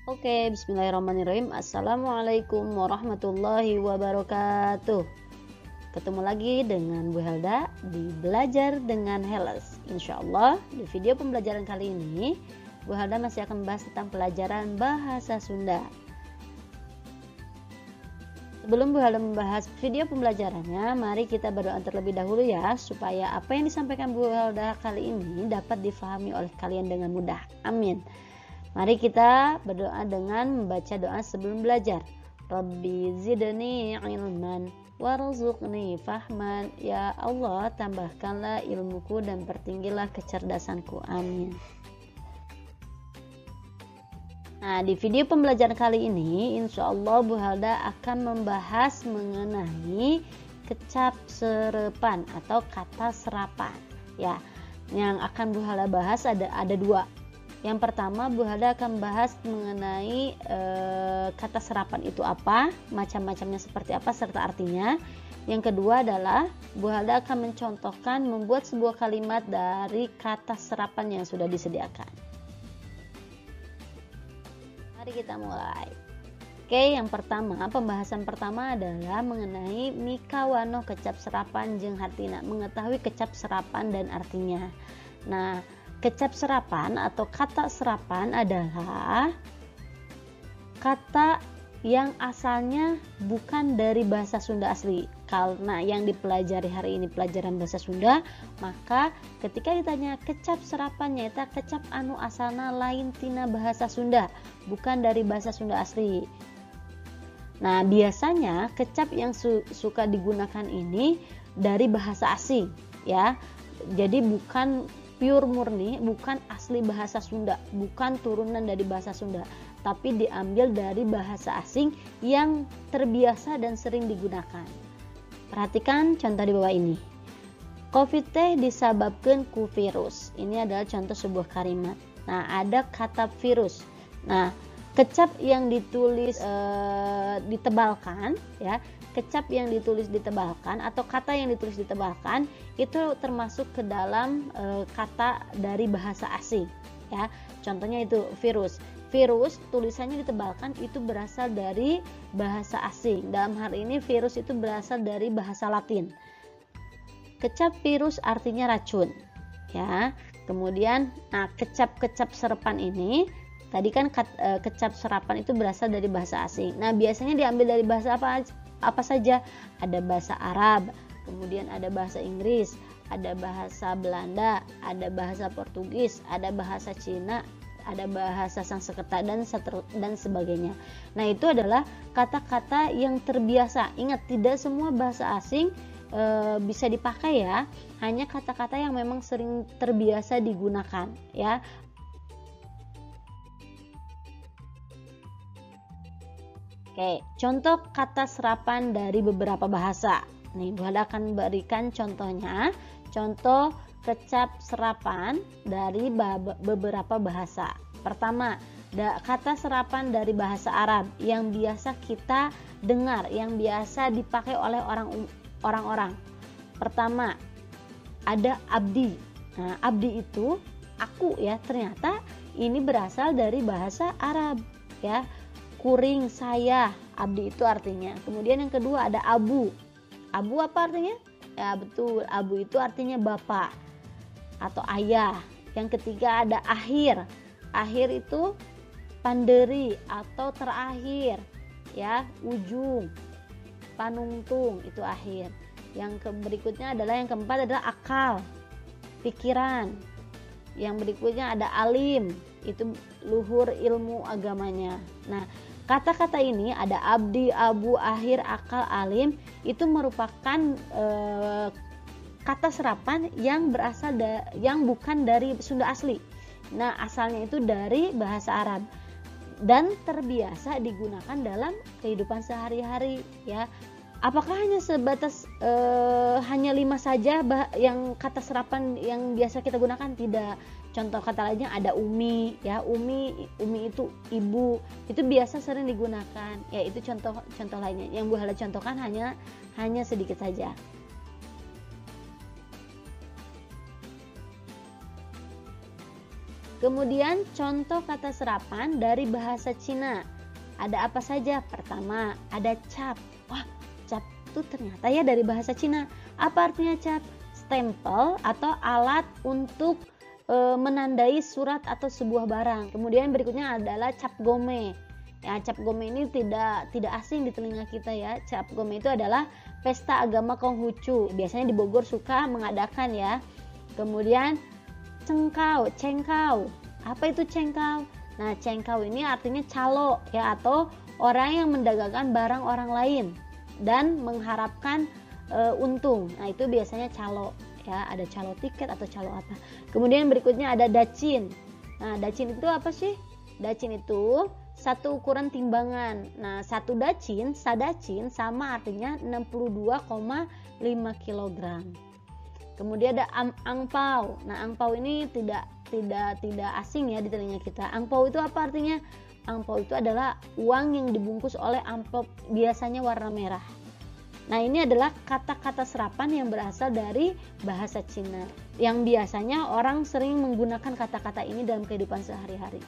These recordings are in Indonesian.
Oke, bismillahirrahmanirrahim. Assalamualaikum warahmatullahi wabarakatuh. Ketemu lagi dengan Bu Helda di Belajar dengan Heles. Insya Allah di video pembelajaran kali ini Bu Helda masih akan membahas tentang pelajaran bahasa Sunda. Sebelum Bu Helda membahas video pembelajarannya, mari kita berdoa terlebih dahulu ya, supaya apa yang disampaikan Bu Helda kali ini dapat difahami oleh kalian dengan mudah. Amin. Mari kita berdoa dengan membaca doa sebelum belajar. Rabbi zidni ilman warzuqni fahman. Ya Allah, tambahkanlah ilmuku dan pertinggilah kecerdasanku. Amin. Nah, di video pembelajaran kali ini, insya Allah Bu Helda akan membahas mengenai kecap serepan atau kata serapan. Ya, yang akan Bu Helda bahas ada dua. Yang pertama, Bu Helda akan bahas mengenai kata serapan itu apa, macam-macamnya seperti apa, serta artinya. Yang kedua adalah Bu Helda akan mencontohkan membuat sebuah kalimat dari kata serapan yang sudah disediakan. Mari kita mulai. Oke, yang pertama, pembahasan pertama adalah mengenai mikawano kecap serapan jeung hartina, mengetahui kecap serapan dan artinya. Nah, kecap serapan atau kata serapan adalah kata yang asalnya bukan dari bahasa Sunda asli. Karena yang dipelajari hari ini pelajaran bahasa Sunda, maka ketika ditanya kecap serapannya itu kecap anu asalna lain tina bahasa Sunda, bukan dari bahasa Sunda asli. Nah, biasanya kecap yang suka digunakan ini dari bahasa asing ya. Jadi bukan pure murni, bukan asli bahasa Sunda, bukan turunan dari bahasa Sunda, tapi diambil dari bahasa asing yang terbiasa dan sering digunakan. Perhatikan contoh di bawah ini. Covid teh disebabkan ku virus. Ini adalah contoh sebuah kalimat. Nah, ada kata virus. Nah, kecap yang ditulis ditebalkan ya. Kecap yang ditulis ditebalkan atau kata yang ditulis ditebalkan itu termasuk ke dalam kata dari bahasa asing ya. Contohnya itu virus. Virus tulisannya ditebalkan itu berasal dari bahasa asing. Dalam hal ini virus itu berasal dari bahasa Latin. Kecap virus artinya racun ya. Kemudian kecap-kecap serapan ini tadi kan kecap serapan itu berasal dari bahasa asing. Nah, biasanya diambil dari bahasa apa saja? Ada bahasa Arab, kemudian ada bahasa Inggris, ada bahasa Belanda, ada bahasa Portugis, ada bahasa Cina, ada bahasa Sanskerta dan sebagainya. Nah, itu adalah kata-kata yang terbiasa. Ingat, tidak semua bahasa asing bisa dipakai ya. Hanya kata-kata yang memang sering terbiasa digunakan ya. Oke, contoh kata serapan dari beberapa bahasa. Nih, Bu Helda akan berikan contohnya. Contoh kecap serapan dari beberapa bahasa. Pertama, kata serapan dari bahasa Arab yang biasa kita dengar, yang biasa dipakai oleh orang-orang. Pertama, ada abdi. Nah, abdi itu aku ya. Ternyata ini berasal dari bahasa Arab ya. Kuring saya, abdi itu artinya. Kemudian yang kedua ada abu. Abu apa artinya? Ya betul, abu itu artinya bapak atau ayah. Yang ketiga ada akhir. Akhir itu panderi atau terakhir ya, ujung. Panungtung itu akhir. Yang berikutnya adalah yang keempat adalah akal, pikiran. Yang berikutnya ada alim, itu luhur ilmu agamanya. Nah, kata-kata ini ada abdi, abu, akhir, akal, alim, itu merupakan kata serapan yang berasal yang bukan dari Sunda asli. Nah, asalnya itu dari bahasa Arab dan terbiasa digunakan dalam kehidupan sehari-hari ya. Apakah hanya sebatas hanya 5 saja yang kata serapan yang biasa kita gunakan? Tidak. Contoh kata lainnya ada umi ya. Umi itu ibu. Itu biasa sering digunakan. Ya, itu contoh lainnya. Yang Bu Helda contohkan hanya sedikit saja. Kemudian contoh kata serapan dari bahasa Cina. Ada apa saja? Pertama, ada cap. Wah, cap itu ternyata ya dari bahasa Cina. Apa artinya cap? Stempel atau alat untuk menandai surat atau sebuah barang. Kemudian berikutnya adalah cap gome. Ya, cap gome ini tidak asing di telinga kita ya. Cap gome itu adalah pesta agama Konghucu. Biasanya di Bogor suka mengadakan ya. Kemudian cengkau. Apa itu cengkau? Nah, cengkau ini artinya calo ya, atau orang yang mendagangkan barang orang lain dan mengharapkan untung. Nah, itu biasanya calo ya, ada calo tiket atau calo apa. Kemudian berikutnya ada dacin. Nah, dacin itu apa sih? Dacin itu satu ukuran timbangan. Nah, sadacin sama artinya 62,5 kg. Kemudian ada angpau. Nah, angpau ini tidak asing ya di telinga kita. Angpau itu apa artinya? Angpau itu adalah uang yang dibungkus oleh amplop, biasanya warna merah. Nah, ini adalah kata-kata serapan yang berasal dari bahasa Cina, yang biasanya orang sering menggunakan kata-kata ini dalam kehidupan sehari-hari.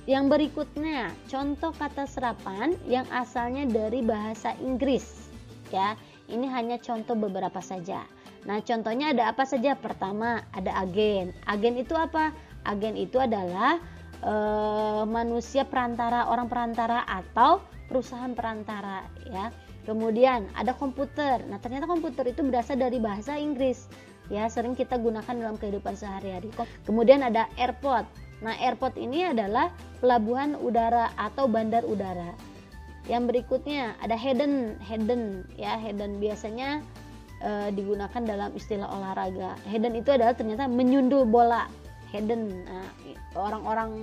Yang berikutnya, contoh kata serapan yang asalnya dari bahasa Inggris. Ya, ini hanya contoh beberapa saja. Nah, contohnya ada apa saja? Pertama, ada agen. Agen itu apa? Agen itu adalah manusia perantara, orang perantara atau perusahaan perantara ya. Kemudian ada komputer. Nah, ternyata komputer itu berasal dari bahasa Inggris ya, sering kita gunakan dalam kehidupan sehari-hari. Kemudian ada airport. Nah, airport ini adalah pelabuhan udara atau bandar udara. Yang berikutnya ada hidden ya. Hidden biasanya digunakan dalam istilah olahraga. Hidden itu adalah ternyata menyundul bola. Hidden. Nah, orang-orang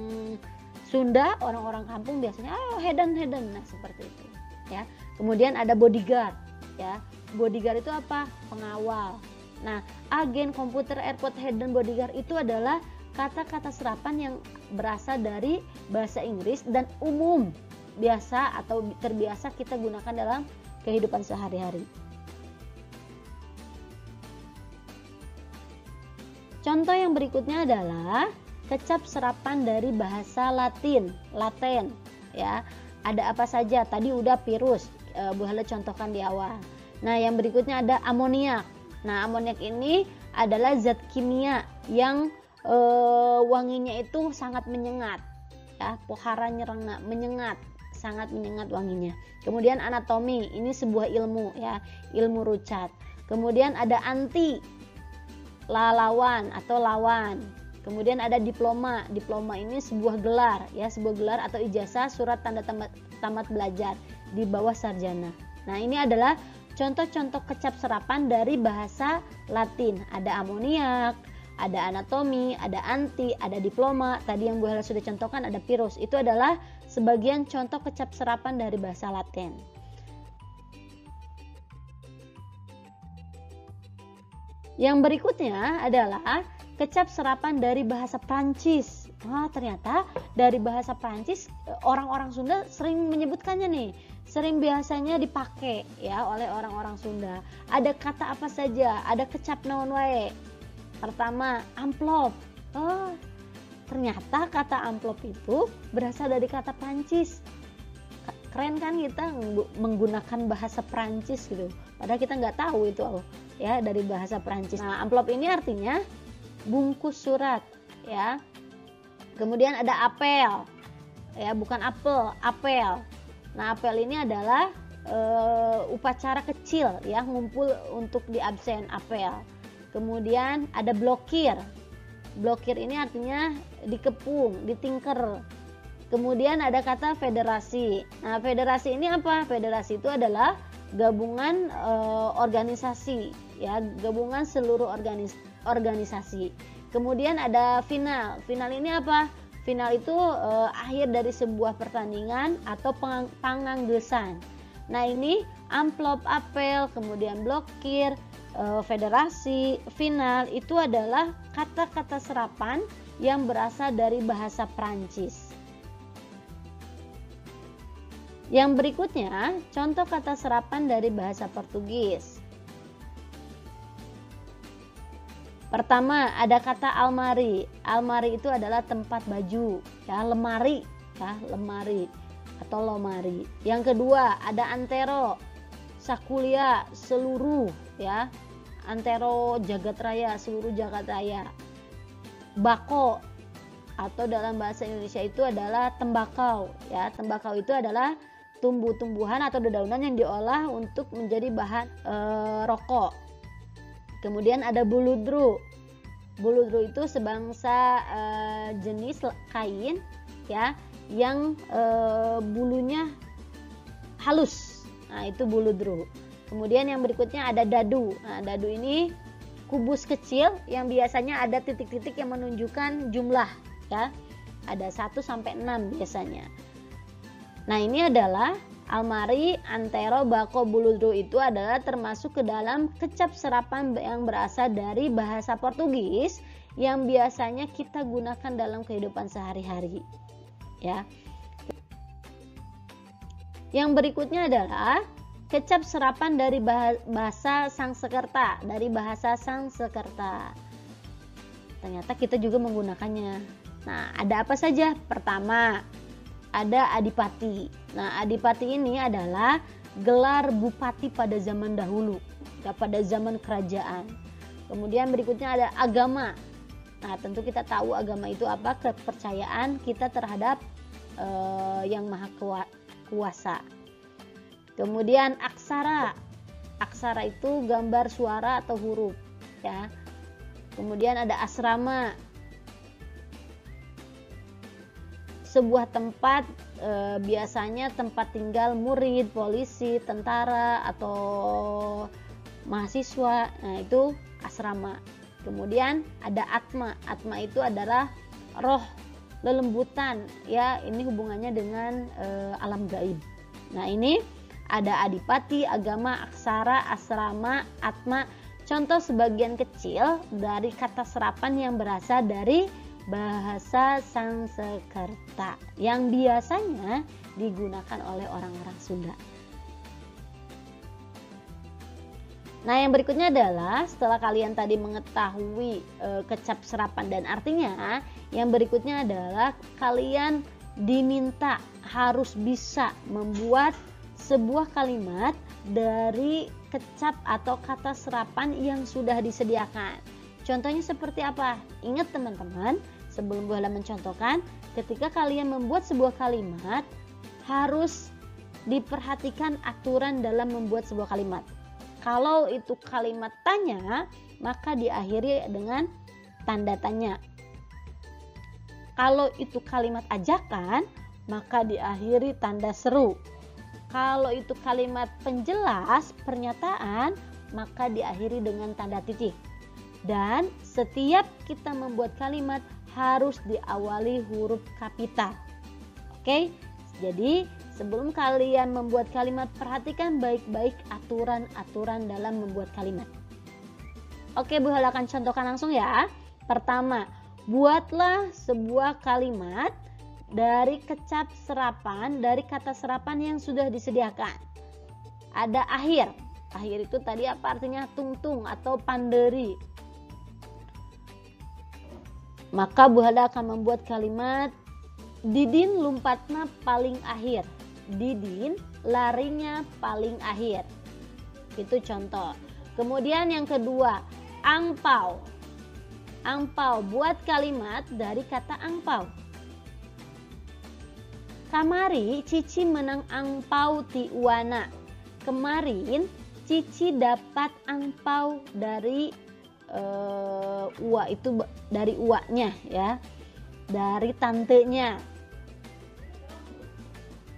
Sunda, orang-orang kampung biasanya hidden. Nah, seperti itu ya. Kemudian ada bodyguard ya. Bodyguard itu apa? Pengawal. Nah, agen, komputer, airport, hidden, bodyguard itu adalah kata-kata serapan yang berasal dari bahasa Inggris dan umum biasa atau terbiasa kita gunakan dalam kehidupan sehari-hari. Contoh yang berikutnya adalah kecap serapan dari bahasa Latin ya. Ada apa saja? Tadi udah virus, Bu Hala contohkan di awal. Nah, yang berikutnya ada amoniak. Nah, amoniak ini adalah zat kimia yang wanginya itu sangat menyengat ya, pohara nyerengna, menyengat, sangat menyengat wanginya. Kemudian anatomi, ini sebuah ilmu ya, ilmu rucat. Kemudian ada anti, lawan atau lawan. Kemudian ada diploma. Diploma ini sebuah gelar ya, sebuah gelar atau ijazah surat tanda tamat belajar di bawah sarjana. Nah, ini adalah contoh-contoh kecap serapan dari bahasa Latin. Ada amoniak, ada anatomi, ada anti, ada diploma. Tadi yang Bu Hala sudah contohkan ada virus. Itu adalah sebagian contoh kecap serapan dari bahasa Latin. Yang berikutnya adalah kecap serapan dari bahasa Prancis. Wah, ternyata dari bahasa Prancis orang-orang Sunda sering menyebutkannya nih. Sering biasanya dipakai ya oleh orang-orang Sunda. Ada kata apa saja? Ada kecap naon wae. Pertama, amplop. Oh, ternyata kata amplop itu berasal dari kata Prancis. Keren kan kita menggunakan bahasa Prancis gitu. Padahal kita nggak tahu itu ya dari bahasa Prancis. Nah, amplop ini artinya bungkus surat ya. Kemudian ada apel ya, bukan apel, apel. Nah, apel ini adalah upacara kecil ya, ngumpul untuk di absen, apel. Kemudian ada blokir. Blokir ini artinya dikepung, ditingker. Kemudian ada kata federasi. Nah, federasi ini apa? Federasi itu adalah gabungan organisasi ya, gabungan seluruh organisasi. Kemudian ada final. Final ini apa? Final itu akhir dari sebuah pertandingan atau panganggesan. Nah, ini amplop, apel, kemudian blokir, federasi, final itu adalah kata-kata serapan yang berasal dari bahasa Prancis. Yang berikutnya, contoh kata serapan dari bahasa Portugis. Pertama ada kata almari. Almari itu adalah tempat baju, ya, lemari, ya, lemari atau lomari. Yang kedua ada antero, sakulia, seluruh, ya, antero jagat raya, seluruh jagat raya. Bako atau dalam bahasa Indonesia itu adalah tembakau, ya. Tembakau itu adalah tumbuh-tumbuhan atau dedaunan yang diolah untuk menjadi bahan rokok. Kemudian ada buludru. Buludru itu sebangsa jenis kain, ya, yang bulunya halus. Nah, itu buludru. Kemudian yang berikutnya ada dadu. Nah, dadu ini kubus kecil yang biasanya ada titik-titik yang menunjukkan jumlah, ya. Ada 1 sampai 6 biasanya. Nah, ini adalah almari, antero, bako, buludru itu adalah termasuk ke dalam kecap serapan yang berasal dari bahasa Portugis yang biasanya kita gunakan dalam kehidupan sehari-hari, ya. Yang berikutnya adalah kecap serapan dari bahasa Sangsekerta, Ternyata kita juga menggunakannya. Nah, ada apa saja? Pertama, ada adipati. Nah, adipati ini adalah gelar bupati pada zaman dahulu, ya, pada zaman kerajaan. Kemudian berikutnya ada agama. Nah, tentu kita tahu agama itu apa, kepercayaan kita terhadap yang maha kuasa. Kemudian aksara. Aksara itu gambar suara atau huruf, ya. Kemudian ada asrama, sebuah tempat biasanya tempat tinggal murid, polisi, tentara atau mahasiswa. Nah, itu asrama. Kemudian ada atma. Atma itu adalah roh, lelembutan, ya, ini hubungannya dengan alam gaib. Nah, ini ada adipati, agama, aksara, asrama, atma. Contoh sebagian kecil dari kata serapan yang berasal dari bahasa Sangsekerta yang biasanya digunakan oleh orang-orang Sunda. Nah, yang berikutnya adalah setelah kalian tadi mengetahui kecap serapan dan artinya, yang berikutnya adalah kalian diminta harus bisa membuat sebuah kalimat dari kecap atau kata serapan yang sudah disediakan. Contohnya seperti apa? Ingat teman-teman, sebelum Bu Hala mencontohkan, ketika kalian membuat sebuah kalimat, harus diperhatikan aturan dalam membuat sebuah kalimat. Kalau itu kalimat tanya, maka diakhiri dengan tanda tanya. Kalau itu kalimat ajakan, maka diakhiri tanda seru. Kalau itu kalimat penjelas, pernyataan, maka diakhiri dengan tanda titik. Dan setiap kita membuat kalimat harus diawali huruf kapital. Oke, jadi sebelum kalian membuat kalimat, perhatikan baik-baik aturan-aturan dalam membuat kalimat. Oke, Bu Hala akan contohkan langsung ya. Pertama, buatlah sebuah kalimat dari kecap serapan, dari kata serapan yang sudah disediakan. Ada akhir. Akhir itu tadi apa artinya? Tungtung atau panderi. Maka Bu Hala akan membuat kalimat Didin lompatnya paling akhir. Didin larinya paling akhir. Itu contoh. Kemudian yang kedua, angpau. Angpau, buat kalimat dari kata angpau. Kamari Cici menang angpau ti uana. Kemarin Cici dapat angpau dari uak, itu dari uaknya, ya, dari tantenya.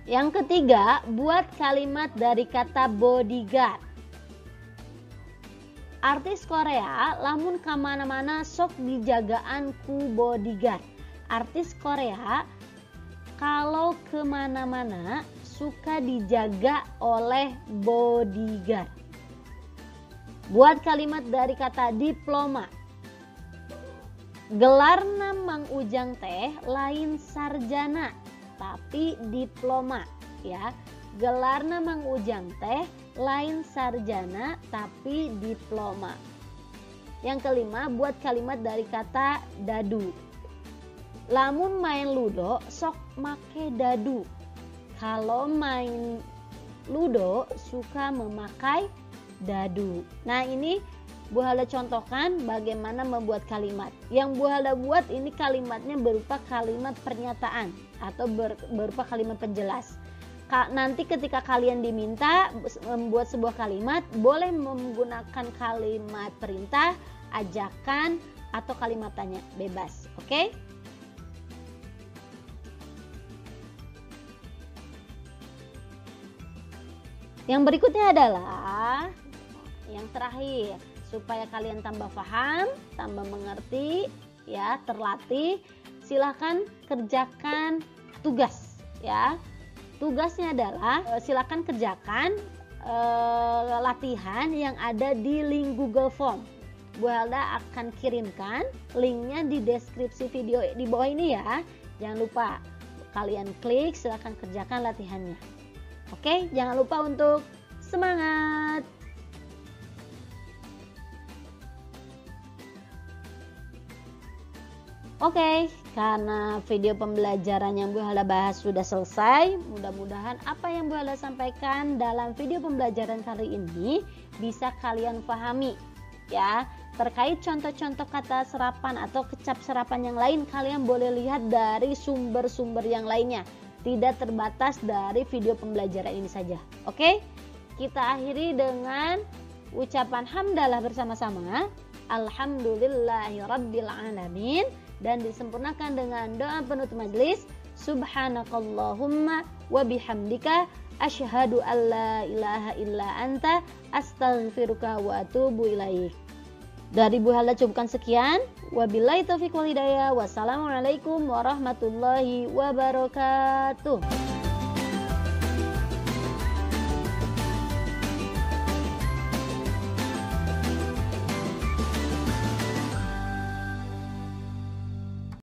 Yang ketiga, buat kalimat dari kata bodyguard. Artis Korea lamun kamana-mana sok dijagaan ku bodyguard. Artis Korea kalau kemana-mana suka dijaga oleh bodyguard. Buat kalimat dari kata diploma. Gelarna Mang Ujang teh lain sarjana tapi diploma, ya. Gelarna Mang Ujang teh lain sarjana tapi diploma. Yang kelima, buat kalimat dari kata dadu. Lamun main ludo sok make dadu. Kalau main ludo suka memakai dadu. Nah, ini Bu Halda contohkan bagaimana membuat kalimat. Yang Bu Halda buat ini kalimatnya berupa kalimat pernyataan atau berupa kalimat penjelas. Nanti ketika kalian diminta membuat sebuah kalimat, boleh menggunakan kalimat perintah, ajakan, atau kalimat tanya, bebas. Oke? Yang berikutnya adalah yang terakhir, supaya kalian tambah paham, tambah mengerti, ya, terlatih, silahkan kerjakan tugas, ya. Tugasnya adalah silakan kerjakan latihan yang ada di link Google Form. Bu Halda akan kirimkan linknya di deskripsi video di bawah ini ya. Jangan lupa kalian klik, silakan kerjakan latihannya. Oke, jangan lupa untuk semangat. Oke, karena video pembelajaran yang Bu Halda bahas sudah selesai, mudah-mudahan apa yang Bu Halda sampaikan dalam video pembelajaran kali ini bisa kalian pahami, ya. Terkait contoh-contoh kata serapan atau kecap serapan yang lain, kalian boleh lihat dari sumber-sumber yang lainnya, tidak terbatas dari video pembelajaran ini saja. Oke, kita akhiri dengan ucapan hamdalah bersama-sama. Alhamdulillahirrabbilalamin. Dan disempurnakan dengan doa penutup majelis, subhanakallahumma wa bihamdika asyhadu an la ilaha illa anta astaghfiruka wa atubu ilaik. Dari Bu Halda cukupkan sekian. Wabillahi taufiq wal hidayah. Wassalamualaikum warahmatullahi wabarakatuh.